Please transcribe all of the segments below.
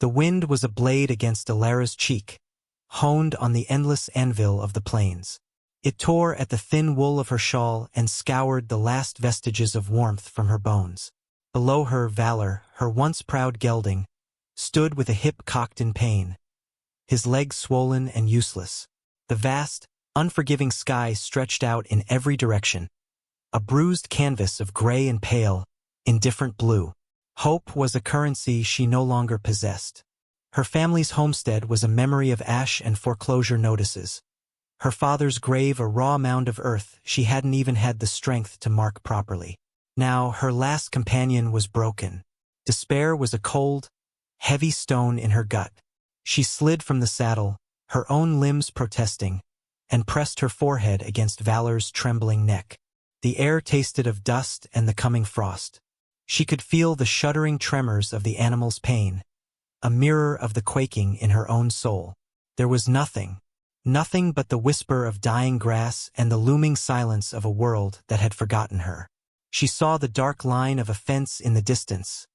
The wind was a blade against Alara's cheek, honed on the endless anvil of the plains. It tore at the thin wool of her shawl and scoured the last vestiges of warmth from her bones. Below her, Valor, her once proud gelding, stood with a hip cocked in pain, his legs swollen and useless. The vast, unforgiving sky stretched out in every direction, a bruised canvas of gray and pale, indifferent blue. Hope was a currency she no longer possessed. Her family's homestead was a memory of ash and foreclosure notices. Her father's grave a raw mound of earth she hadn't even had the strength to mark properly. Now her last companion was broken. Despair was a cold, heavy stone in her gut. She slid from the saddle, her own limbs protesting, and pressed her forehead against Valor's trembling neck. The air tasted of dust and the coming frost. She could feel the shuddering tremors of the animal's pain, a mirror of the quaking in her own soul. There was nothing but the whisper of dying grass and the looming silence of a world that had forgotten her. She saw the dark line of a fence in the distance,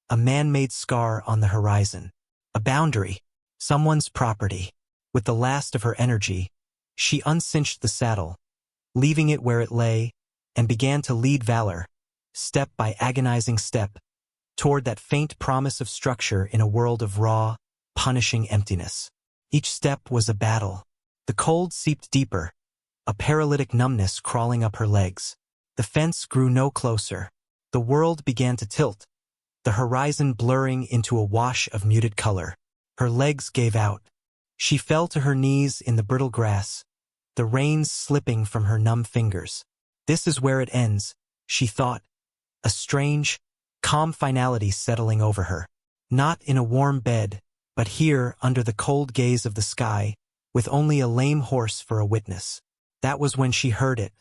a man-made scar on the horizon, a boundary, someone's property. With the last of her energy, she uncinched the saddle, leaving it where it lay, and began to lead Valor, step by agonizing step, toward that faint promise of structure in a world of raw, punishing emptiness. Each step was a battle. The cold seeped deeper, a paralytic numbness crawling up her legs. The fence grew no closer. The world began to tilt, the horizon blurring into a wash of muted color. Her legs gave out. She fell to her knees in the brittle grass, the reins slipping from her numb fingers. This is where it ends, she thought, a strange, calm finality settling over her. Not in a warm bed, but here under the cold gaze of the sky, with only a lame horse for a witness. That was when she heard it.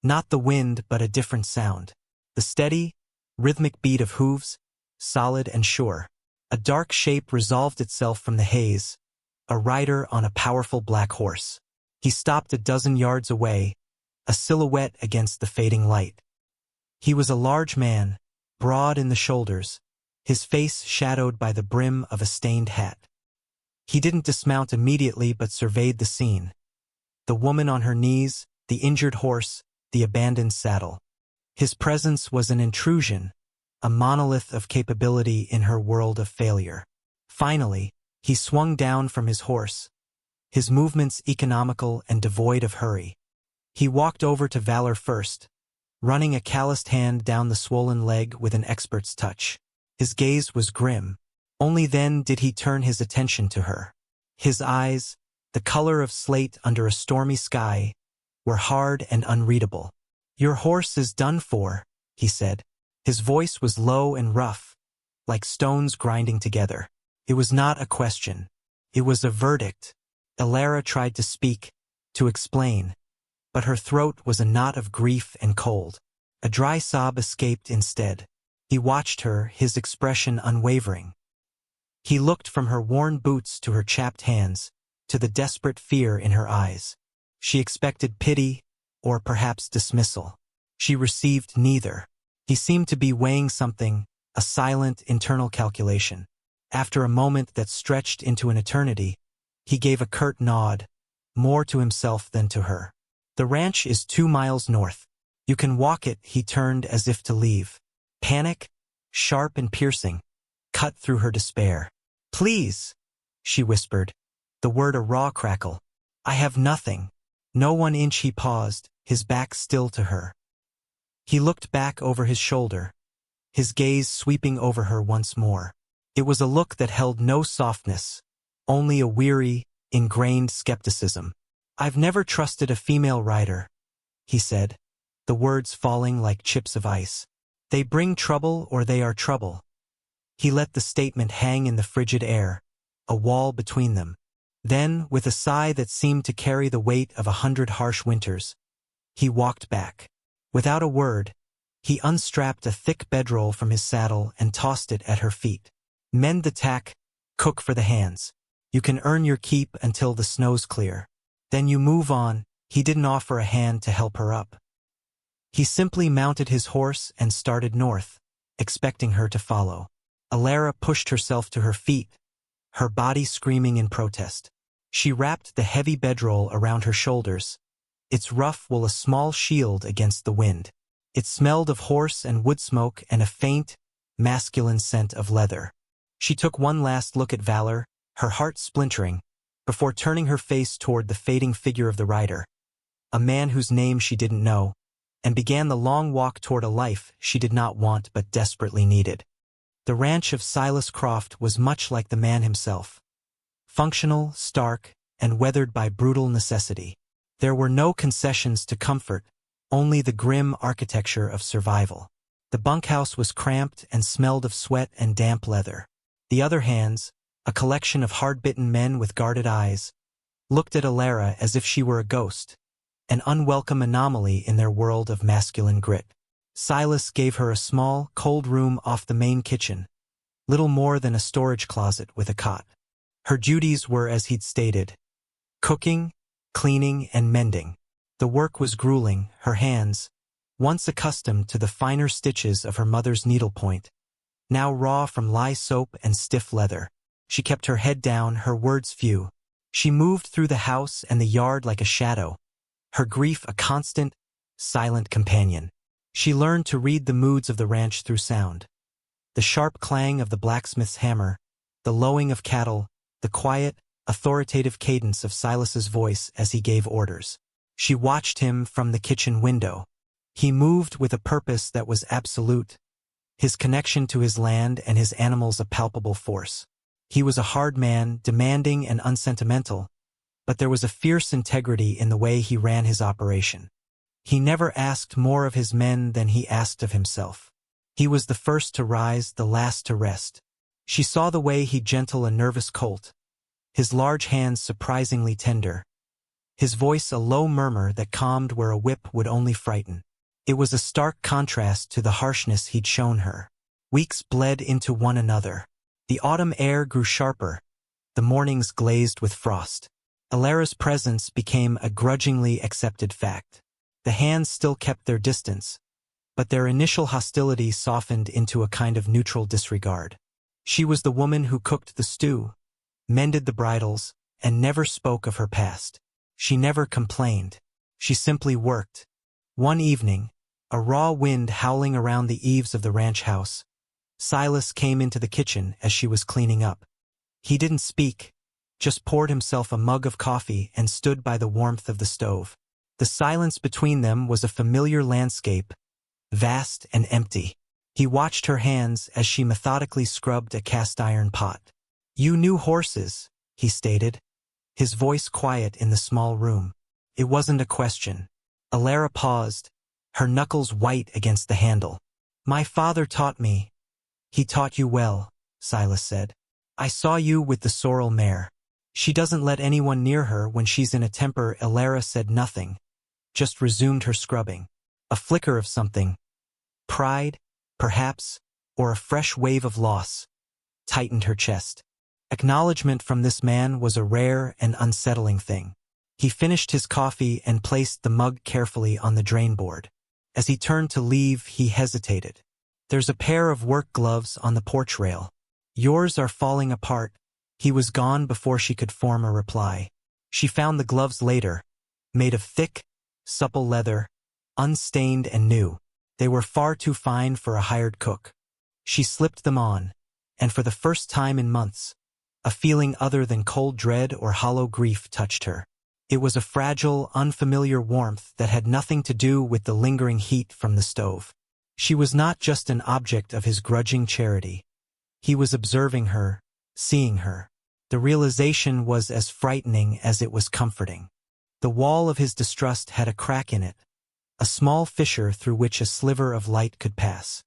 Not the wind, but a different sound. The steady, rhythmic beat of hooves, solid and sure. A dark shape resolved itself from the haze, a rider on a powerful black horse. He stopped a dozen yards away, a silhouette against the fading light. He was a large man, broad in the shoulders, his face shadowed by the brim of a stained hat. He didn't dismount immediately but surveyed the scene. The woman on her knees, the injured horse, the abandoned saddle. His presence was an intrusion, a monolith of capability in her world of failure. Finally, he swung down from his horse, his movements economical and devoid of hurry. He walked over to Valor first, running a calloused hand down the swollen leg with an expert's touch. His gaze was grim. Only then did he turn his attention to her. His eyes, the color of slate under a stormy sky, were hard and unreadable. "Your horse is done for," he said. His voice was low and rough, like stones grinding together. It was not a question. It was a verdict. Alara tried to speak, to explain, but her throat was a knot of grief and cold. A dry sob escaped instead. He watched her, his expression unwavering. He looked from her worn boots to her chapped hands, to the desperate fear in her eyes. She expected pity, or perhaps dismissal. She received neither. He seemed to be weighing something, a silent internal calculation. After a moment that stretched into an eternity, he gave a curt nod, more to himself than to her. "The ranch is 2 miles north. You can walk it." He turned as if to leave. Panic, sharp and piercing, cut through her despair. "Please," she whispered, the word a raw crackle. "I have nothing." No 1 inch. He paused, his back still to her. He looked back over his shoulder, his gaze sweeping over her once more. It was a look that held no softness, only a weary, ingrained skepticism. "I've never trusted a female rider," he said, the words falling like chips of ice. "They bring trouble or they are trouble." He let the statement hang in the frigid air, a wall between them. Then, with a sigh that seemed to carry the weight of 100 harsh winters, he walked back. Without a word, he unstrapped a thick bedroll from his saddle and tossed it at her feet. "Mend the tack, cook for the hands. You can earn your keep until the snow's clear. Then you move on." He didn't offer a hand to help her up. He simply mounted his horse and started north, expecting her to follow. Alara pushed herself to her feet, her body screaming in protest. She wrapped the heavy bedroll around her shoulders, its rough wool a small shield against the wind. It smelled of horse and wood smoke and a faint, masculine scent of leather. She took one last look at Valor, her heart splintering, before turning her face toward the fading figure of the rider, a man whose name she didn't know, and began the long walk toward a life she did not want but desperately needed. The ranch of Silas Croft was much like the man himself. Functional, stark, and weathered by brutal necessity. There were no concessions to comfort, only the grim architecture of survival. The bunkhouse was cramped and smelled of sweat and damp leather. The other hands, a collection of hard-bitten men with guarded eyes, looked at Alara as if she were a ghost, an unwelcome anomaly in their world of masculine grit. Silas gave her a small, cold room off the main kitchen, little more than a storage closet with a cot. Her duties were as he'd stated: cooking, cleaning, and mending. The work was grueling, her hands, once accustomed to the finer stitches of her mother's needlepoint, now raw from lye soap and stiff leather. She kept her head down, her words few. She moved through the house and the yard like a shadow, her grief a constant, silent companion. She learned to read the moods of the ranch through sound. The sharp clang of the blacksmith's hammer, the lowing of cattle, the quiet, authoritative cadence of Silas's voice as he gave orders. She watched him from the kitchen window. He moved with a purpose that was absolute, his connection to his land and his animals a palpable force. He was a hard man, demanding and unsentimental, but there was a fierce integrity in the way he ran his operation. He never asked more of his men than he asked of himself. He was the first to rise, the last to rest. She saw the way he gentled a nervous colt, his large hands surprisingly tender, his voice a low murmur that calmed where a whip would only frighten. It was a stark contrast to the harshness he'd shown her. Weeks bled into one another. The autumn air grew sharper, the mornings glazed with frost. Alara's presence became a grudgingly accepted fact. The hands still kept their distance, but their initial hostility softened into a kind of neutral disregard. She was the woman who cooked the stew, mended the bridles, and never spoke of her past. She never complained. She simply worked. One evening, a raw wind howling around the eaves of the ranch house, Silas came into the kitchen as she was cleaning up. He didn't speak, just poured himself a mug of coffee and stood by the warmth of the stove. The silence between them was a familiar landscape, vast and empty. He watched her hands as she methodically scrubbed a cast-iron pot. "You knew horses," he stated, his voice quiet in the small room. It wasn't a question. Alara paused, her knuckles white against the handle. "My father taught me." "He taught you well," Silas said. "I saw you with the sorrel mare. She doesn't let anyone near her when she's in a temper." Alara said nothing, just resumed her scrubbing. A flicker of something, pride, perhaps, or a fresh wave of loss, tightened her chest. Acknowledgement from this man was a rare and unsettling thing. He finished his coffee and placed the mug carefully on the drain board. As he turned to leave, he hesitated. "There's a pair of work gloves on the porch rail. Yours are falling apart." He was gone before she could form a reply. She found the gloves later, made of thick, supple leather, unstained and new. They were far too fine for a hired cook. She slipped them on, and for the first time in months, a feeling other than cold dread or hollow grief touched her. It was a fragile, unfamiliar warmth that had nothing to do with the lingering heat from the stove. She was not just an object of his grudging charity. He was observing her, seeing her. The realization was as frightening as it was comforting. The wall of his distrust had a crack in it, a small fissure through which a sliver of light could pass.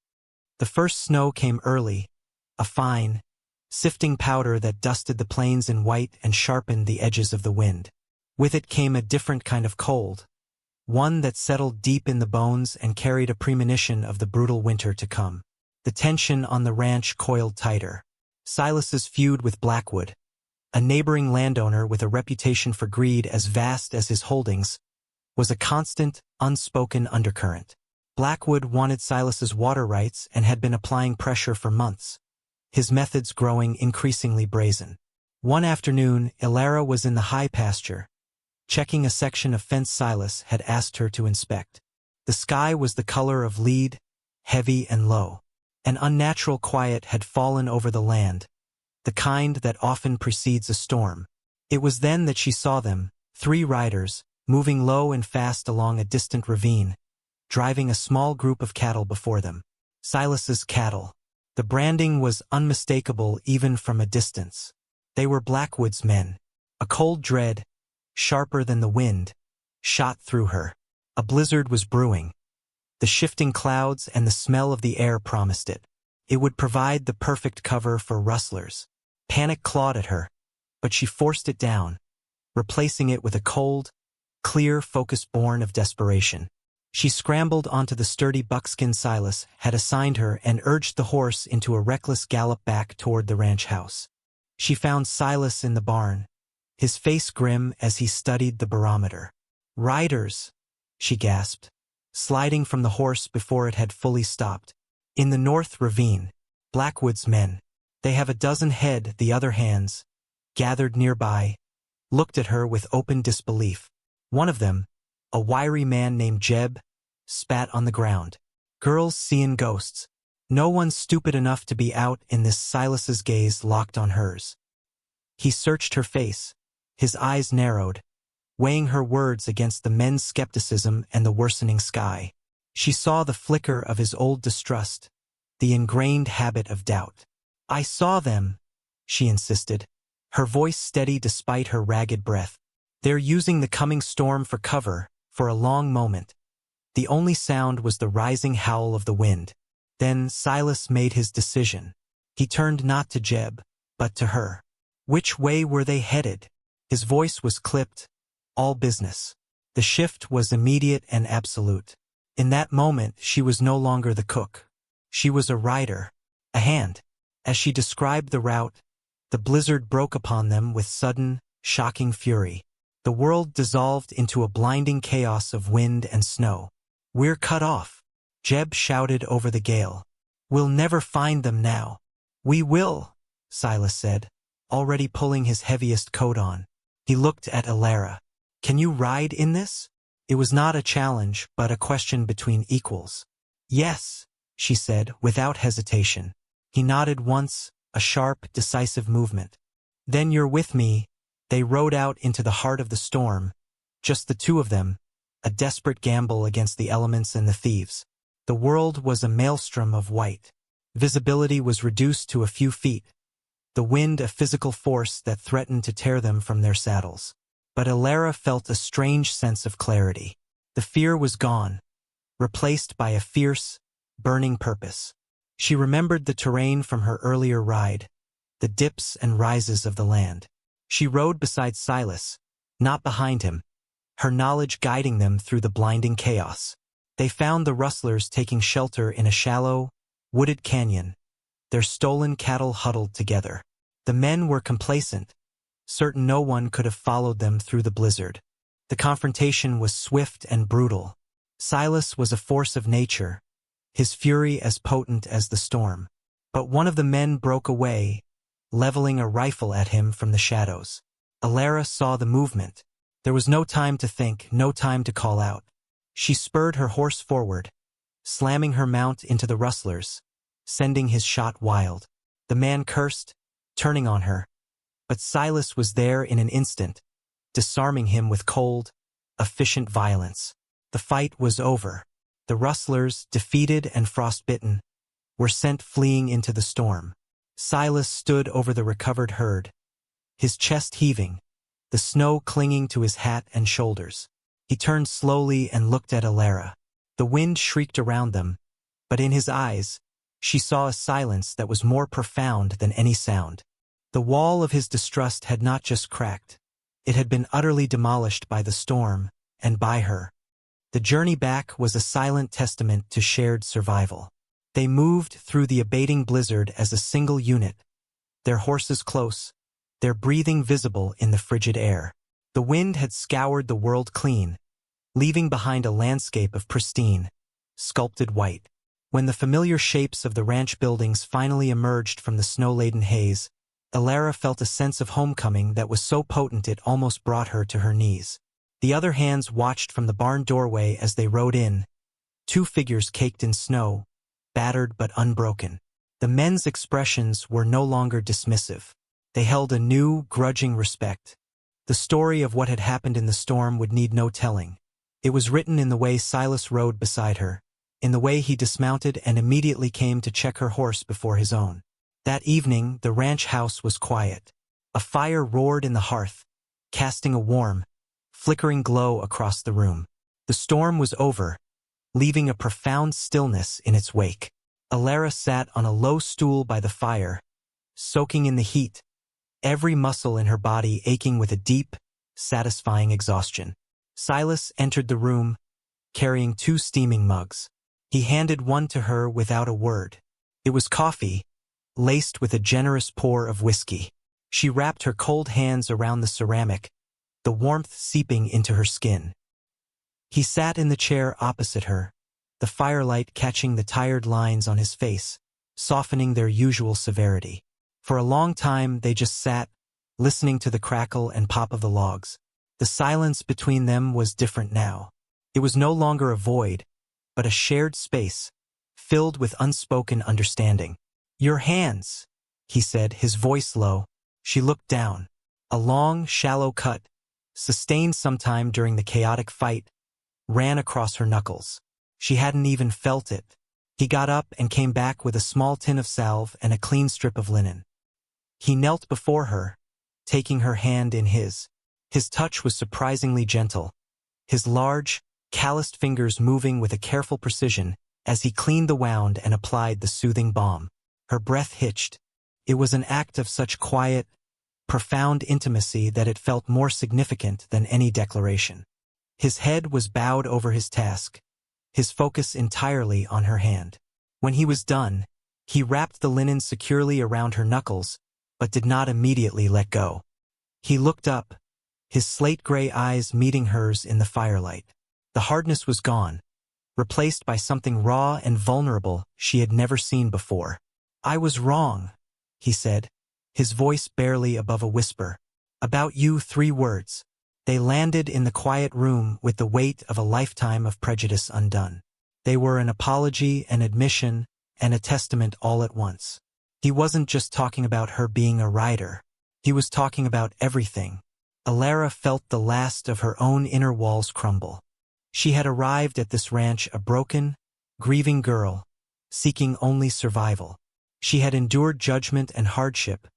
The first snow came early, a fine, sifting powder that dusted the plains in white and sharpened the edges of the wind. With it came a different kind of cold, one that settled deep in the bones and carried a premonition of the brutal winter to come. The tension on the ranch coiled tighter. Silas's feud with Blackwood, a neighboring landowner with a reputation for greed as vast as his holdings, was a constant, unspoken undercurrent. Blackwood wanted Silas's water rights and had been applying pressure for months, his methods growing increasingly brazen. One afternoon, Elara was in the high pasture, checking a section of fence Silas had asked her to inspect. The sky was the color of lead, heavy and low. An unnatural quiet had fallen over the land, the kind that often precedes a storm. It was then that she saw them, 3 riders, moving low and fast along a distant ravine, driving a small group of cattle before them. Silas's cattle. The branding was unmistakable even from a distance. They were Blackwood's men. A cold dread, sharper than the wind, shot through her. A blizzard was brewing. The shifting clouds and the smell of the air promised it. It would provide the perfect cover for rustlers. Panic clawed at her, but she forced it down, replacing it with a cold, clear focus born of desperation. She scrambled onto the sturdy buckskin Silas had assigned her and urged the horse into a reckless gallop back toward the ranch house. She found Silas in the barn, his face grim as he studied the barometer. "Riders," she gasped, sliding from the horse before it had fully stopped. "In the North Ravine, Blackwood's men. They have a dozen head." The other hands, gathered nearby, looked at her with open disbelief. One of them, a wiry man named Jeb, spat on the ground. "Girls seeing ghosts. No one's stupid enough to be out in this." Silas's gaze locked on hers. He searched her face, his eyes narrowed, weighing her words against the men's skepticism and the worsening sky. She saw the flicker of his old distrust, the ingrained habit of doubt. "I saw them," she insisted, her voice steady despite her ragged breath. "They're using the coming storm for cover." For a long moment, the only sound was the rising howl of the wind. Then Silas made his decision. He turned not to Jeb, but to her. Which way were they headed? His voice was clipped, all business. The shift was immediate and absolute. In that moment, she was no longer the cook. She was a rider, a hand. As she described the route, the blizzard broke upon them with sudden, shocking fury. The world dissolved into a blinding chaos of wind and snow. "We're cut off," Jeb shouted over the gale. "We'll never find them now." "We will," Silas said, already pulling his heaviest coat on. He looked at Elara. "Can you ride in this?" It was not a challenge, but a question between equals. "Yes," she said, without hesitation. He nodded once, a sharp, decisive movement. "Then you're with me." They rode out into the heart of the storm, just the 2 of them, a desperate gamble against the elements and the thieves. The world was a maelstrom of white. Visibility was reduced to a few feet, the wind a physical force that threatened to tear them from their saddles. But Elara felt a strange sense of clarity. The fear was gone, replaced by a fierce, burning purpose. She remembered the terrain from her earlier ride, the dips and rises of the land. She rode beside Silas, not behind him, her knowledge guiding them through the blinding chaos. They found the rustlers taking shelter in a shallow, wooded canyon, their stolen cattle huddled together. The men were complacent, certain no one could have followed them through the blizzard. The confrontation was swift and brutal. Silas was a force of nature, his fury as potent as the storm. But one of the men broke away, leveling a rifle at him from the shadows. Elara saw the movement. There was no time to think, no time to call out. She spurred her horse forward, slamming her mount into the rustlers, sending his shot wild. The man cursed, turning on her. But Silas was there in an instant, disarming him with cold, efficient violence. The fight was over. The rustlers, defeated and frostbitten, were sent fleeing into the storm. Silas stood over the recovered herd, his chest heaving, the snow clinging to his hat and shoulders. He turned slowly and looked at Elara. The wind shrieked around them, but in his eyes, she saw a silence that was more profound than any sound. The wall of his distrust had not just cracked. It had been utterly demolished by the storm, and by her. The journey back was a silent testament to shared survival. They moved through the abating blizzard as a single unit, their horses close, their breathing visible in the frigid air. The wind had scoured the world clean, leaving behind a landscape of pristine, sculpted white. When the familiar shapes of the ranch buildings finally emerged from the snow-laden haze, Alara felt a sense of homecoming that was so potent it almost brought her to her knees. The other hands watched from the barn doorway as they rode in, two figures caked in snow, battered but unbroken. The men's expressions were no longer dismissive. They held a new, grudging respect. The story of what had happened in the storm would need no telling. It was written in the way Silas rode beside her, in the way he dismounted and immediately came to check her horse before his own. That evening, the ranch house was quiet. A fire roared in the hearth, casting a warm, flickering glow across the room. The storm was over, leaving a profound stillness in its wake. Alara sat on a low stool by the fire, soaking in the heat, every muscle in her body aching with a deep, satisfying exhaustion. Silas entered the room, carrying two steaming mugs. He handed one to her without a word. It was coffee, laced with a generous pour of whiskey. She wrapped her cold hands around the ceramic, the warmth seeping into her skin. He sat in the chair opposite her, the firelight catching the tired lines on his face, softening their usual severity. For a long time they just sat, listening to the crackle and pop of the logs. The silence between them was different now. It was no longer a void, but a shared space, filled with unspoken understanding. "Your hands," he said, his voice low. She looked down. A long, shallow cut, sustained sometime during the chaotic fight, ran across her knuckles. She hadn't even felt it. He got up and came back with a small tin of salve and a clean strip of linen. He knelt before her, taking her hand in his. His touch was surprisingly gentle, his large, calloused fingers moving with a careful precision as he cleaned the wound and applied the soothing balm. Her breath hitched. It was an act of such quiet, profound intimacy that it felt more significant than any declaration. His head was bowed over his task, his focus entirely on her hand. When he was done, he wrapped the linen securely around her knuckles, but did not immediately let go. He looked up, his slate-gray eyes meeting hers in the firelight. The hardness was gone, replaced by something raw and vulnerable she had never seen before. "I was wrong," he said, his voice barely above a whisper. "About you, 3 words." They landed in the quiet room with the weight of a lifetime of prejudice undone. They were an apology, an admission, and a testament all at once. He wasn't just talking about her being a writer. He was talking about everything. Alara felt the last of her own inner walls crumble. She had arrived at this ranch a broken, grieving girl, seeking only survival. She had endured judgment and hardship,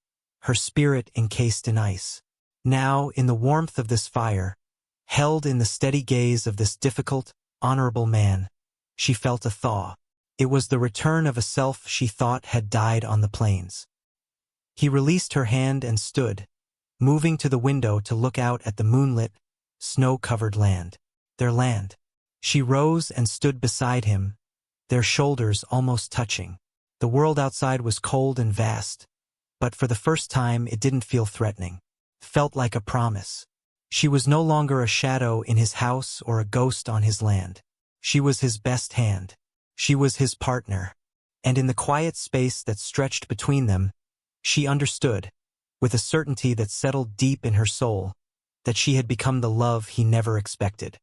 her spirit encased in ice. Now, in the warmth of this fire, held in the steady gaze of this difficult, honorable man, she felt a thaw. It was the return of a self she thought had died on the plains. He released her hand and stood, moving to the window to look out at the moonlit, snow-covered land. Their land. She rose and stood beside him, their shoulders almost touching. The world outside was cold and vast, but for the first time it didn't feel threatening. Felt like a promise. She was no longer a shadow in his house or a ghost on his land. She was his best hand. She was his partner. And in the quiet space that stretched between them, she understood, with a certainty that settled deep in her soul, that she had become the love he never expected.